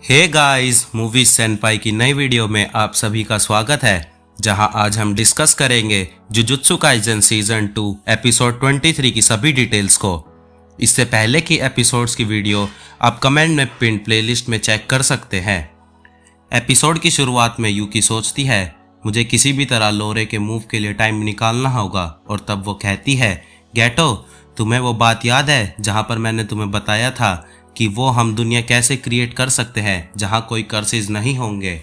Hey guys, movie सेनपाई की नई video में आप सभी का स्वागत है, जहां आज हम डिस्कस करेंगे जुजुत्सु काइसेन सीजन 2 एपिसोड 23 की सभी डिटेल्स को। इससे पहले की एपिसोड्स की वीडियो आप कमेंट में पिन प्लेलिस्ट में चेक कर सकते हैं। एपिसोड की शुरुआत में यूकी सोचती है मुझे किसी भी तरह लोरे के मूव के लिए टाइम निकालना होगा, और तब वो कहती है गेटो, तुम्हें वो बात याद है जहां पर मैंने तुम्हें बताया था कि वो हम दुनिया कैसे क्रिएट कर सकते हैं जहां कोई कर्सेस नहीं होंगे।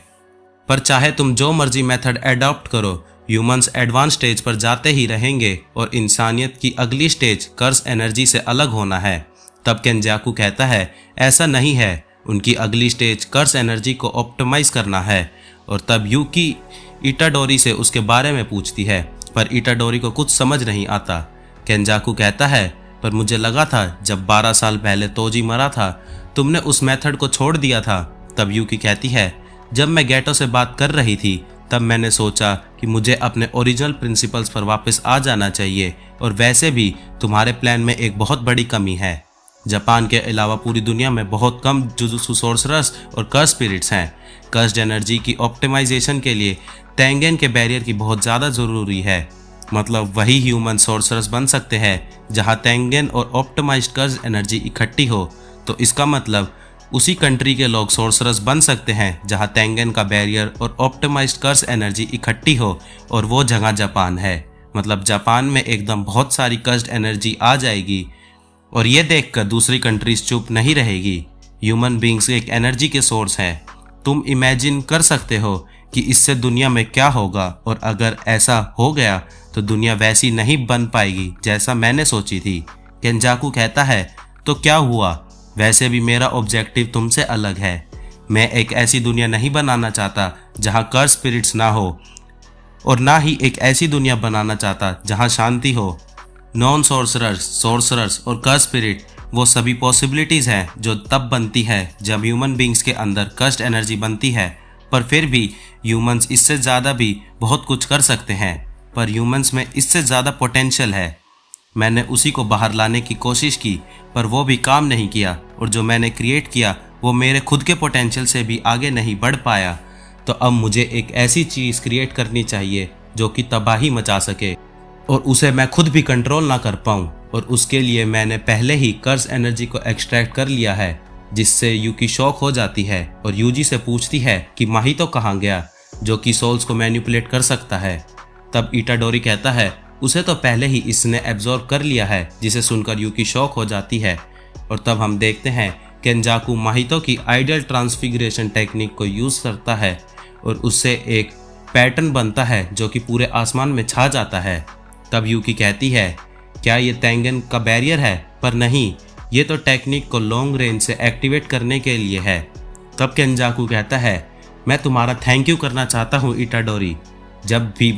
पर चाहे तुम जो मर्जी मेथड एडॉप्ट करो, ह्यूमंस एडवांस स्टेज पर जाते ही रहेंगे और इंसानियत की अगली स्टेज कर्स एनर्जी से अलग होना है। तब केंजाकू कहता है ऐसा नहीं है, उनकी अगली स्टेज कर्स एनर्जी को ऑप्टिमाइज करना है। और तब यूकी इटाडोरी से उसके बारे में पूछती है, पर इटाडोरी को कुछ समझ नहीं आता। केंजाकू कहता है पर मुझे लगा था जब 12 साल पहले तोजी मरा था तुमने उस मेथड को छोड़ दिया था। तब यूकी कहती है जब मैं गेटो से बात कर रही थी तब मैंने सोचा कि मुझे अपने ओरिजिनल प्रिंसिपल्स पर वापस आ जाना चाहिए, और वैसे भी तुम्हारे प्लान में एक बहुत बड़ी कमी है। जापान के अलावा पूरी दुनिया में बहुत कम जुजुत्सु सोर्सरर्स और कर्स स्पिरिट्स हैं। कर्स्ड एनर्जी की ऑप्टिमाइजेशन के लिए तेंगेन के बैरियर की बहुत ज़्यादा ज़रूरी है। मतलब वही ह्यूमन सोर्सरर्स बन सकते हैं जहां तेंगेन और ऑप्टिमाइज्ड कर्स एनर्जी इकट्ठी हो। तो इसका मतलब उसी कंट्री के लोग सोर्सरर्स बन सकते हैं जहां तेंगेन का बैरियर और ऑप्टिमाइज्ड कर्स एनर्जी इकट्ठी हो, और वो जगह जापान है। मतलब जापान में एकदम बहुत सारी कर्स्ड एनर्जी आ जाएगी, और ये देखकर दूसरी कंट्रीज चुप नहीं रहेगी। ह्यूमन बींग्स एक एनर्जी के सोर्स हैं। तुम इमेजिन कर सकते हो कि इससे दुनिया में क्या होगा, और अगर ऐसा हो गया तो दुनिया वैसी नहीं बन पाएगी जैसा मैंने सोची थी। केंजाकू कहता है तो क्या हुआ, वैसे भी मेरा ऑब्जेक्टिव तुमसे अलग है। मैं एक ऐसी दुनिया नहीं बनाना चाहता जहां कर्स स्पिरिट्स ना हो, और ना ही एक ऐसी दुनिया बनाना चाहता जहां शांति हो। नॉन सोर्सरर्स, सोर्सरर्स और कर्स स्पिरिट वो सभी पॉसिबिलिटीज़ हैं जो तब बनती है जब ह्यूमन बींग्स के अंदर कर्स्ड एनर्जी बनती है। पर फिर भी ह्यूमंस इससे ज़्यादा भी बहुत कुछ कर सकते हैं, पर ह्यूमंस में इससे ज़्यादा पोटेंशियल है। मैंने उसी को बाहर लाने की कोशिश की, पर वो भी काम नहीं किया, और जो मैंने क्रिएट किया वो मेरे खुद के पोटेंशियल से भी आगे नहीं बढ़ पाया। तो अब मुझे एक ऐसी चीज़ क्रिएट करनी चाहिए जो कि तबाही मचा सके, और उसे मैं खुद भी कंट्रोल ना कर पाऊँ। और उसके लिए मैंने पहले ही कर्स एनर्जी को एक्सट्रैक्ट कर लिया है, जिससे यूकी शॉक हो जाती है और यूजी से पूछती है कि माहितो कहाँ गया, जो कि सोल्स को मैनिपुलेट कर सकता है। तब इटाडोरी कहता है उसे तो पहले ही इसने एब्जॉर्ब कर लिया है, जिसे सुनकर यूकी शॉक हो जाती है। और तब हम देखते हैं केंजाकू माहितो की आइडियल ट्रांसफिगरेशन टेक्निक को यूज़ करता है, और उससे एक पैटर्न बनता है जो कि पूरे आसमान में छा जाता है। तब यूकी कहती है क्या ये तेंगेन का बैरियर है, पर नहीं, ये तो टेक्निक को लॉन्ग रेंज से एक्टिवेट करने के लिए है। तब केंजाकू कहता है मैं तुम्हारा थैंक यू करना चाहता हूँ इटाडोरी। जब भी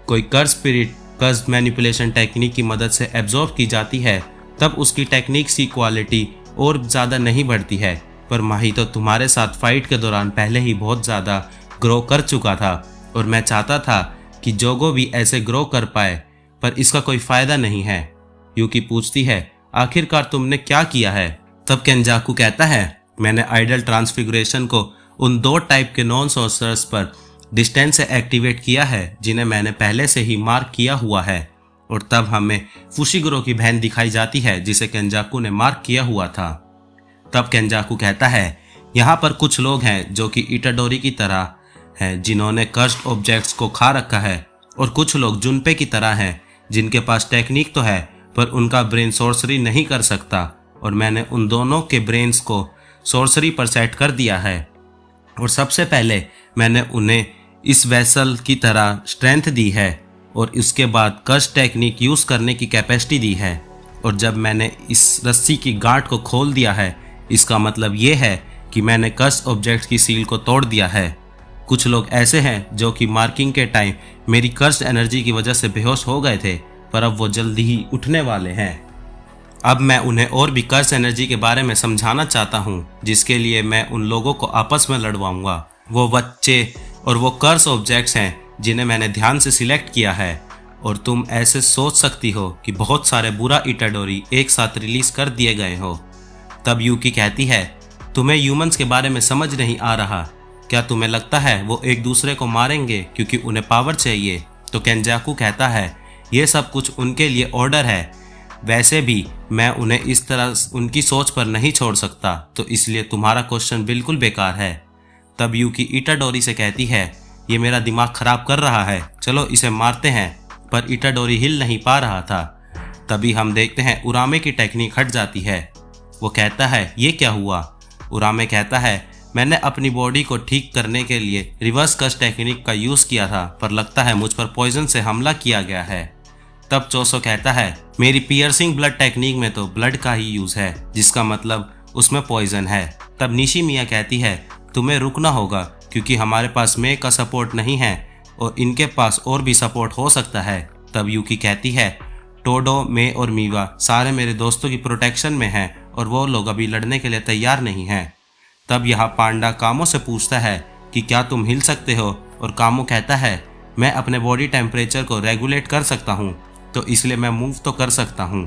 कोई कर्स स्पिरिट कर्स मैनिपुलेशन टेक्निक की मदद से एब्जॉर्ब की जाती है तब उसकी टेक्निक की क्वालिटी और ज़्यादा नहीं बढ़ती है। पर माहितो तुम्हारे साथ फाइट के दौरान पहले ही बहुत ज़्यादा ग्रो कर चुका था, और मैं चाहता था कि जोगो भी ऐसे ग्रो कर पाए, पर इसका कोई फ़ायदा नहीं है। यूकी पूछती है आखिरकार तुमने क्या किया है। तब केंजाकू कहता है मैंने आइडल ट्रांसफिगरेशन को उन 2 टाइप के नॉन सोर्सर्स पर डिस्टेंस से एक्टिवेट किया है जिन्हें मैंने पहले से ही मार्क किया हुआ है। और तब हमें फुशिगुरो की बहन दिखाई जाती है जिसे केंजाकू ने मार्क किया हुआ था। तब केंजाकू कहता है यहाँ पर कुछ लोग हैं जो कि इटाडोरी की तरह हैं जिन्होंने कर्स्ड ऑब्जेक्ट्स को खा रखा है, और कुछ लोग जुनपे की तरह हैं जिनके पास टेक्निक तो है पर उनका ब्रेन सोर्सरी नहीं कर सकता, और मैंने उन दोनों के ब्रेन्स को सोर्सरी पर सेट कर दिया है। और सबसे पहले मैंने उन्हें इस वेसल की तरह स्ट्रेंथ दी है, और उसके बाद कर्स टेक्निक यूज़ करने की कैपेसिटी दी है। और जब मैंने इस रस्सी की गांठ को खोल दिया है, इसका मतलब ये है कि मैंने कर्स ऑब्जेक्ट की सील को तोड़ दिया है। कुछ लोग ऐसे हैं जो कि मार्किंग के टाइम मेरी कर्स एनर्जी की वजह से बेहोश हो गए थे, पर अब वो जल्दी ही उठने वाले हैं। अब मैं उन्हें और भी कर्स एनर्जी के बारे में समझाना चाहता हूँ, जिसके लिए मैं उन लोगों को आपस में लड़वाऊंगा। वो बच्चे और वो कर्स ऑब्जेक्ट्स हैं जिन्हें मैंने ध्यान से सिलेक्ट किया है, और तुम ऐसे सोच सकती हो कि बहुत सारे बुरा इटाडोरी एक साथ रिलीज कर दिए गए हो। तब यूकी कहती है तुम्हें ह्यूमंस के बारे में समझ नहीं आ रहा। क्या तुम्हें लगता है वो एक दूसरे को मारेंगे क्योंकि उन्हें पावर चाहिए? तो केंजाकू कहता है ये सब कुछ उनके लिए ऑर्डर है, वैसे भी मैं उन्हें इस तरह उनकी सोच पर नहीं छोड़ सकता, तो इसलिए तुम्हारा क्वेश्चन बिल्कुल बेकार है। तब यूकी इटाडोरी से कहती है ये मेरा दिमाग खराब कर रहा है, चलो इसे मारते हैं। पर इटाडोरी हिल नहीं पा रहा था। तभी हम देखते हैं उरामे की टेक्निक हट जाती है। वो कहता है ये क्या हुआ? उरामे कहता है मैंने अपनी बॉडी को ठीक करने के लिए रिवर्स कस टेक्निक का यूज़ किया था, पर लगता है मुझ पर पॉइजन से हमला किया गया है। तब चोसो कहता है मेरी पियर्सिंग ब्लड टेक्निक में तो ब्लड का ही यूज़ है, जिसका मतलब उसमें पॉइजन है। तब निशिमिया कहती है तुम्हें रुकना होगा क्योंकि हमारे पास मे का सपोर्ट नहीं है और इनके पास और भी सपोर्ट हो सकता है। तब यूकी कहती है टोडो, मे और मीवा सारे मेरे दोस्तों की प्रोटेक्शन में हैं और वो लोग अभी लड़ने के लिए तैयार नहीं हैं। तब यहाँ पांडा कामो से पूछता है कि क्या तुम हिल सकते हो, और कामो कहता है मैं अपने बॉडी टेम्परेचर को रेगुलेट कर सकता हूँ, तो इसलिए मैं मूव तो कर सकता हूँ,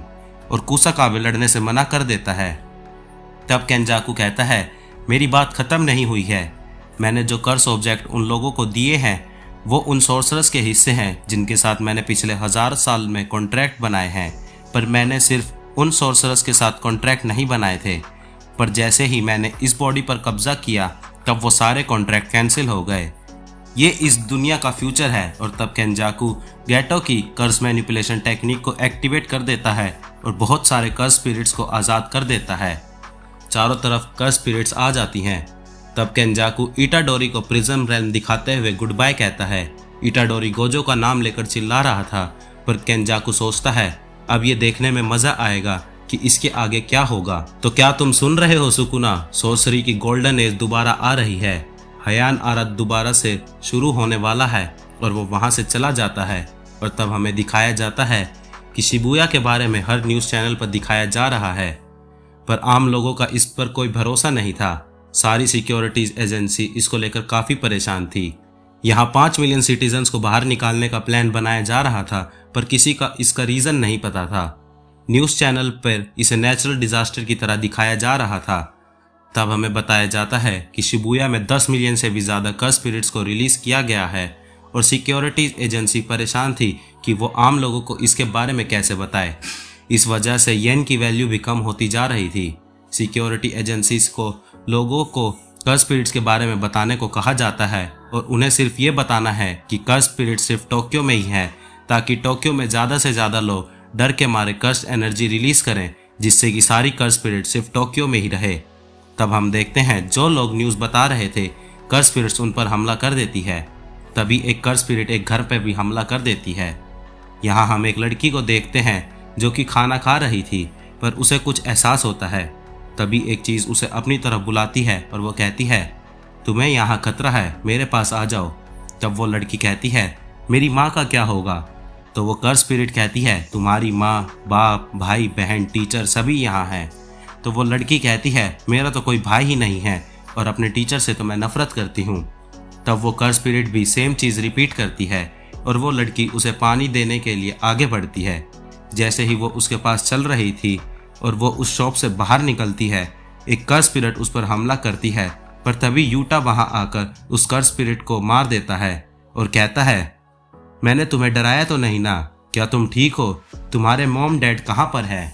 और कुसाकाबे लड़ने से मना कर देता है। तब केंजाकू कहता है मेरी बात खत्म नहीं हुई है, मैंने जो कर्स ऑब्जेक्ट उन लोगों को दिए हैं वो उन सोर्सरर्स के हिस्से हैं जिनके साथ मैंने पिछले 1000 साल में कॉन्ट्रैक्ट बनाए हैं, पर मैंने सिर्फ उन सोर्सरर्स के साथ कॉन्ट्रैक्ट नहीं बनाए थे, पर जैसे ही मैंने इस बॉडी पर कब्जा किया तब वो सारे कॉन्ट्रैक्ट कैंसिल हो गए। ये इस दुनिया का फ्यूचर है। और तब केंजाकू गैटो की कर्स मैनिपुलेशन टेक्निक को एक्टिवेट कर देता है और बहुत सारे कर्स स्पिरिट्स को आज़ाद कर देता है। चारों तरफ कर्स स्पिरिट्स आ जाती हैं। तब केंजाकू इटाडोरी को प्रिज्म रेल्म दिखाते हुए गुड बाय कहता है। इटाडोरी गोजो का नाम लेकर चिल्ला रहा था, पर केंजाकू सोचता है अब ये देखने में मजा आएगा कि इसके आगे क्या होगा। तो क्या तुम सुन रहे हो सुकुना, सोर्सरी की गोल्डन एज दोबारा आ रही है। हयान आरत दोबारा से शुरू होने वाला है और वो वहाँ से चला जाता है। और तब हमें दिखाया जाता है कि शिबुया के बारे में हर न्यूज़ चैनल पर दिखाया जा रहा है, पर आम लोगों का इस पर कोई भरोसा नहीं था। सारी सिक्योरिटीज एजेंसी इसको लेकर काफ़ी परेशान थी। यहाँ 5 मिलियन सिटीजन्स को बाहर निकालने का प्लान बनाया जा रहा था, पर किसी का इसका रीज़न नहीं पता था। न्यूज़ चैनल पर इसे नेचुरल डिजास्टर की तरह दिखाया जा रहा था। तब हमें बताया जाता है कि शिबुया में 10 मिलियन से भी ज़्यादा कर्स स्पिरिट्स को रिलीज़ किया गया है और सिक्योरिटीज एजेंसी परेशान थी कि वो आम लोगों को इसके बारे में कैसे बताए। इस वजह से येन की वैल्यू भी कम होती जा रही थी। सिक्योरिटी एजेंसीज को लोगों को कर्स स्पिरिट्स के बारे में बताने को कहा जाता है और उन्हें सिर्फ ये बताना है कि कर्स स्पिरिट सिर्फ टोक्यो में ही है, ताकि टोक्यो में ज़्यादा से ज़्यादा लोग डर के मारे कर्स एनर्जी रिलीज करें, जिससे कि सारी कर्स स्पिरिट सिर्फ टोक्यो में ही रहे। तब हम देखते हैं जो लोग न्यूज़ बता रहे थे कर्स स्पिरिट्स उन पर हमला कर देती है। तभी एक कर्स स्पिरिट एक घर पर भी हमला कर देती है। यहाँ हम एक लड़की को देखते हैं जो कि खाना खा रही थी, पर उसे कुछ एहसास होता है। तभी एक चीज़ उसे अपनी तरफ बुलाती है और वो कहती है तुम्हें यहाँ खतरा है, मेरे पास आ जाओ। तब वो लड़की कहती है मेरी माँ का क्या होगा? तो वो कर्स स्पिरिट कहती है तुम्हारी माँ, बाप, भाई, बहन, टीचर सभी यहाँ हैं। तो वो लड़की कहती है मेरा तो कोई भाई ही नहीं है और अपने टीचर से तो मैं नफरत करती हूँ। तब वो कर्स स्पिरिट भी सेम चीज़ रिपीट करती है और वो लड़की उसे पानी देने के लिए आगे बढ़ती है। जैसे ही वो उसके पास चल रही थी और वो उस शॉप से बाहर निकलती है, एक कर्स स्पिरिट उस पर हमला करती है, पर तभी यूटा वहाँ आकर उस कर्स स्पिरिट को मार देता है और कहता है मैंने तुम्हें डराया तो नहीं ना, क्या तुम ठीक हो? तुम्हारे मॉम डैड कहाँ पर है?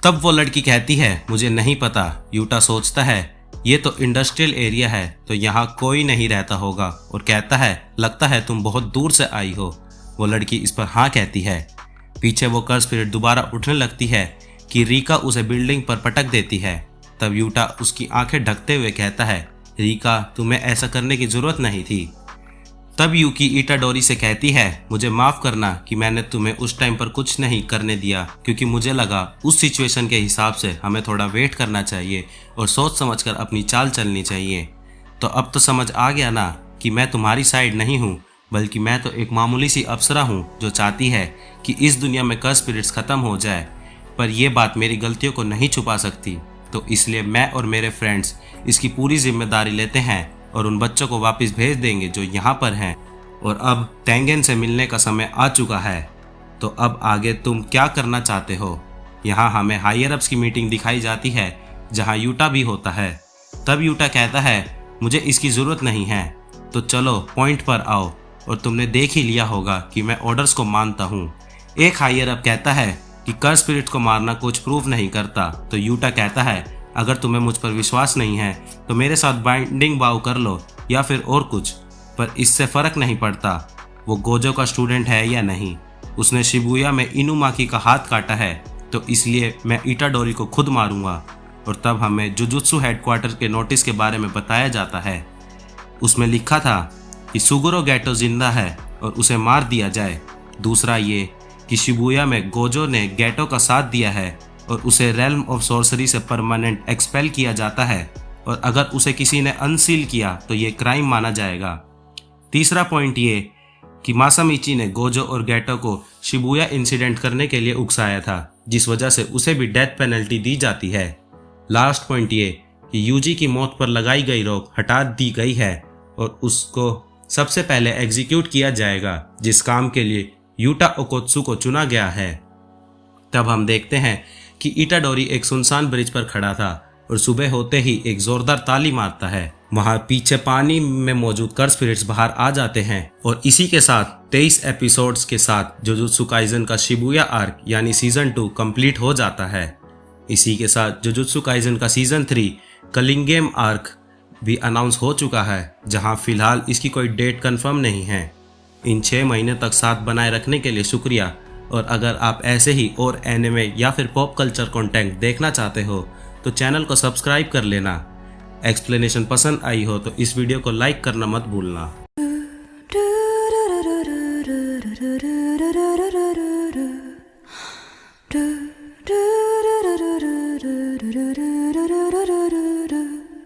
तब वो लड़की कहती है मुझे नहीं पता। यूटा सोचता है ये तो इंडस्ट्रियल एरिया है तो यहाँ कोई नहीं रहता होगा और कहता है लगता है तुम बहुत दूर से आई हो। वो लड़की इस पर हाँ कहती है। पीछे वो कर्स स्पिरिट दोबारा उठने लगती है कि रीका उसे बिल्डिंग पर पटक देती है। तब यूटा उसकी आंखें ढकते हुए कहता है रीका तुम्हें ऐसा करने की जरूरत नहीं थी। तब यूकी इटाडोरी से कहती है मुझे माफ़ करना कि मैंने तुम्हें उस टाइम पर कुछ नहीं करने दिया, क्योंकि मुझे लगा उस सिचुएशन के हिसाब से हमें थोड़ा वेट करना चाहिए और सोच समझकर अपनी चाल चलनी चाहिए। तो अब तो समझ आ गया ना कि मैं तुम्हारी साइड नहीं हूँ, बल्कि मैं तो एक मामूली सी अप्सरा हूँ जो चाहती है कि इस दुनिया में कर्स स्पिरिट्स ख़त्म हो जाए, पर यह बात मेरी गलतियों को नहीं छुपा सकती। तो इसलिए मैं और मेरे फ्रेंड्स इसकी पूरी जिम्मेदारी लेते हैं और उन बच्चों को वापस भेज देंगे जो यहाँ पर हैं। और अब टेंगेन से मिलने का समय आ चुका है, तो अब आगे तुम क्या करना चाहते हो? यहाँ हमें हायर अप्स की मीटिंग दिखाई जाती है जहाँ यूटा भी होता है। तब यूटा कहता है मुझे इसकी ज़रूरत नहीं है, तो चलो पॉइंट पर आओ, और तुमने देख ही लिया होगा कि मैं ऑर्डर्स को मानता हूँ। एक हायर अप कहता है कि कर्स स्पिरिट को मारना कुछ प्रूव नहीं करता, तो यूटा कहता है अगर तुम्हें मुझ पर विश्वास नहीं है तो मेरे साथ बाइंडिंग बाउ कर लो या फिर और कुछ, पर इससे फ़र्क नहीं पड़ता वो गोजो का स्टूडेंट है या नहीं। उसने शिबुया में इनुमाकी का हाथ काटा है, तो इसलिए मैं इटाडोरी को खुद मारूंगा। और तब हमें जुजुत्सु हेडक्वार्टर के नोटिस के बारे में बताया जाता है। उसमें लिखा था कि सुगुरो गेटो जिंदा है और उसे मार दिया जाए। दूसरा ये कि शिबुया में गोजो ने गेटो का साथ दिया है और उसे रेल्म ऑफ सॉर्सरी से परमानेंट एक्सपेल किया जाता है, और अगर उसे किसी ने अनसील किया तो ये क्राइम माना जाएगा। तीसरा पॉइंट ये कि मासामिची ने गोजो और गेटो को शिबुया इंसिडेंट करने के लिए उकसाया था, जिस वजह से उसे भी डेथ पेनल्टी दी जाती है। लास्ट पॉइंट ये कि यूजी की मौत पर लगाई गई रोक हटा दी गई है और उसको सबसे पहले एग्जीक्यूट किया जाएगा, जिस काम के लिए यूटा ओकोत्सु को चुना गया है। तब हम देखते हैं कि इटाडोरी एक सुनसान ब्रिज पर खड़ा था और सुबह होते ही एक जोरदार ताली मारता है। वहां पीछे पानी में मौजूद कर्स स्पिरिट्स बाहर आ जाते हैं और इसी के साथ 23 एपिसोड्स के साथ जुजुत्सु काइजन का शिबुया आर्क यानी सीजन 2 कंप्लीट हो जाता है। इसी के साथ जुजुत्सु काइजन का सीजन 3 कलिंगेम आर्क भी अनाउंस हो चुका है, जहां फिलहाल इसकी कोई डेट कंफर्म नहीं है। इन 6 महीने तक साथ बनाए रखने के लिए शुक्रिया, और अगर आप ऐसे ही और एनिमे या फिर पॉप कल्चर कंटेंट देखना चाहते हो तो चैनल को सब्सक्राइब कर लेना। एक्सप्लेनेशन पसंद आई हो तो इस वीडियो को लाइक करना मत भूलना।